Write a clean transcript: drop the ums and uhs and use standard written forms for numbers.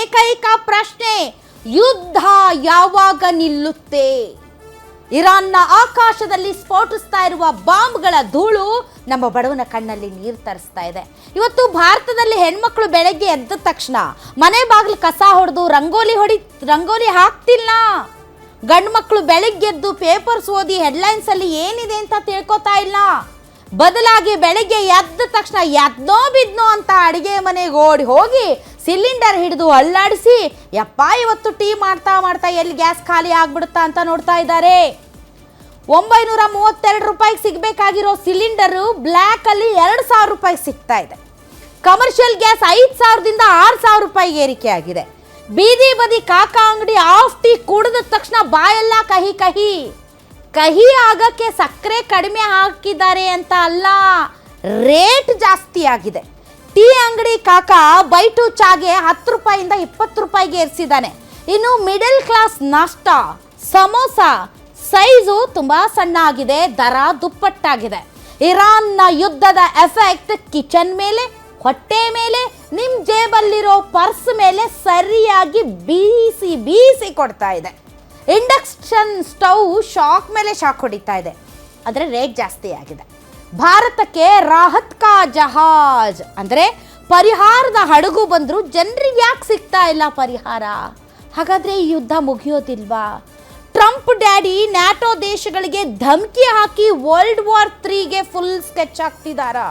ಏಕೈಕ ಪ್ರಶ್ನೆ, ಯುದ್ಧ ಯಾವಾಗ ನಿಲ್ಲುತ್ತೆ? ಇರಾನ್ನ ಆಕಾಶದಲ್ಲಿ ಸ್ಫೋಟಿಸ್ತಾ ಇರುವ ಬಾಂಬ್ಗಳ ಧೂಳು ನಮ್ಮ ಬಡವನ ಕಣ್ಣಲ್ಲಿ ನೀರು ತರಿಸ್ತಾ ಇದೆ. ಇವತ್ತು ಭಾರತದಲ್ಲಿ ಹೆಣ್ಮಕ್ಳು ಬೆಳಗ್ಗೆ ಎದ್ದ ತಕ್ಷಣ ಮನೆ ಬಾಗಿಲು ಕಸ ಹೊಡೆದು ರಂಗೋಲಿ ಹಾಕ್ತಿಲ್ಲ. ಗಂಡು ಮಕ್ಕಳು ಬೆಳಗ್ಗೆದ್ದು ಪೇಪರ್ಸ್ ಓದಿ ಹೆಡ್ಲೈನ್ಸಲ್ಲಿ ಏನಿದೆ ಅಂತ ತಿಳ್ಕೊತಾ ಇಲ್ಲ. ಬದಲಾಗಿ ಬೆಳಗ್ಗೆ ಎದ್ದ ತಕ್ಷಣ ಎದ್ನೋ ಬಿದ್ನೋ ಅಂತ ಅಡುಗೆ ಮನೆಗೆ ಓಡಿ ಹೋಗಿ ಸಿಲಿಂಡರ್ ಹಿಡಿದು ಅಲ್ಲಾಡಿಸಿ ಯಪ್ಪ ಇವತ್ತು ಟೀ ಮಾಡ್ತಾ ಎಲ್ಲಿ ಗ್ಯಾಸ್ ಖಾಲಿ ಆಗ್ಬಿಡುತ್ತಾ ಅಂತ ನೋಡ್ತಾ ಇದ್ದಾರೆ. 932 ರೂಪಾಯಿಗೆ ಸಿಗಬೇಕಾಗಿರೋ ಸಿಲಿಂಡರು ಬ್ಲ್ಯಾಕಲ್ಲಿ 2000 ರೂಪಾಯಿಗೆ ಸಿಗ್ತಾ ಇದೆ. ಕಮರ್ಷಿಯಲ್ ಗ್ಯಾಸ್ 5000ದಿಂದ 6000 ರೂಪಾಯಿಗೆ ಏರಿಕೆ ಆಗಿದೆ. ಬೀದಿ ಬದಿ ಕಾಕಾ ಅಂಗಡಿ ಆಫ್ ಟೀ ಕುಡಿದ ತಕ್ಷಣ ಬಾಯೆಲ್ಲ ಕಹಿ ಆಗಕ್ಕೆ ಸಕ್ಕರೆ ಕಡಿಮೆ ಹಾಕಿದ್ದಾರೆ ಅಂತ ಅಲ್ಲ, ರೇಟ್ ಜಾಸ್ತಿ ಆಗಿದೆ. ಟೀ ಅಂಗಡಿ ಕಾಕ ಬೈಟು ಚಾಗೆ 10 ರೂಪಾಯಿಂದ 20 ರೂಪಾಯಿಗೆ ಏರಿಸಿದ್ದಾನೆ. ಇನ್ನು ಮಿಡಲ್ ಕ್ಲಾಸ್ ನಾಷ್ಟಾ ಸಮೋಸ ಸೈಜು ತುಂಬಾ ಸಣ್ಣ ಆಗಿದೆ, ದರ ದುಪ್ಪಟ್ಟಾಗಿದೆ. ಇರಾನ್ನ ಯುದ್ಧದ ಎಫೆಕ್ಟ್ ಕಿಚನ್ ಮೇಲೆ, ಹೊಟ್ಟೆ ಮೇಲೆ, ನಿಮ್ಮ ಜೇಬಲ್ಲಿರೋ ಪರ್ಸ್ ಮೇಲೆ ಸರಿಯಾಗಿ ಬೀಸಿ ಕೊಡ್ತಾ ಇದೆ. ಇಂಡಕ್ಷನ್ ಸ್ಟವ್ ಶಾಕ್ ಮೇಲೆ ಶಾಕ್ ಹೊಡಿತಾ ಇದೆ, ಆದರೆ ರೇಟ್ ಜಾಸ್ತಿ ಆಗಿದೆ. ಭಾರತಕ್ಕೆ ರಾಹತ್ ಕಾ ಜಹಾಜ್ ಅಂದರೆ ಪರಿಹಾರದ ಹಡಗು ಬಂದರೂ ಜನರಿಗೆ ಯಾಕೆ ಸಿಗ್ತಾ ಇಲ್ಲ ಪರಿಹಾರ? ಹಾಗಾದರೆ ಈ ಯುದ್ಧ ಮುಗಿಯೋದಿಲ್ವಾ? ಟ್ರಂಪ್ ಡ್ಯಾಡಿ ನ್ಯಾಟೋ ದೇಶಗಳಿಗೆ ಧಮಕಿ ಹಾಕಿ ವರ್ಲ್ಡ್ ವಾರ್ 3ಗೆ ಫುಲ್ ಸ್ಕೆಚ್ ಹಾಕ್ತಿದ್ದಾರಾ?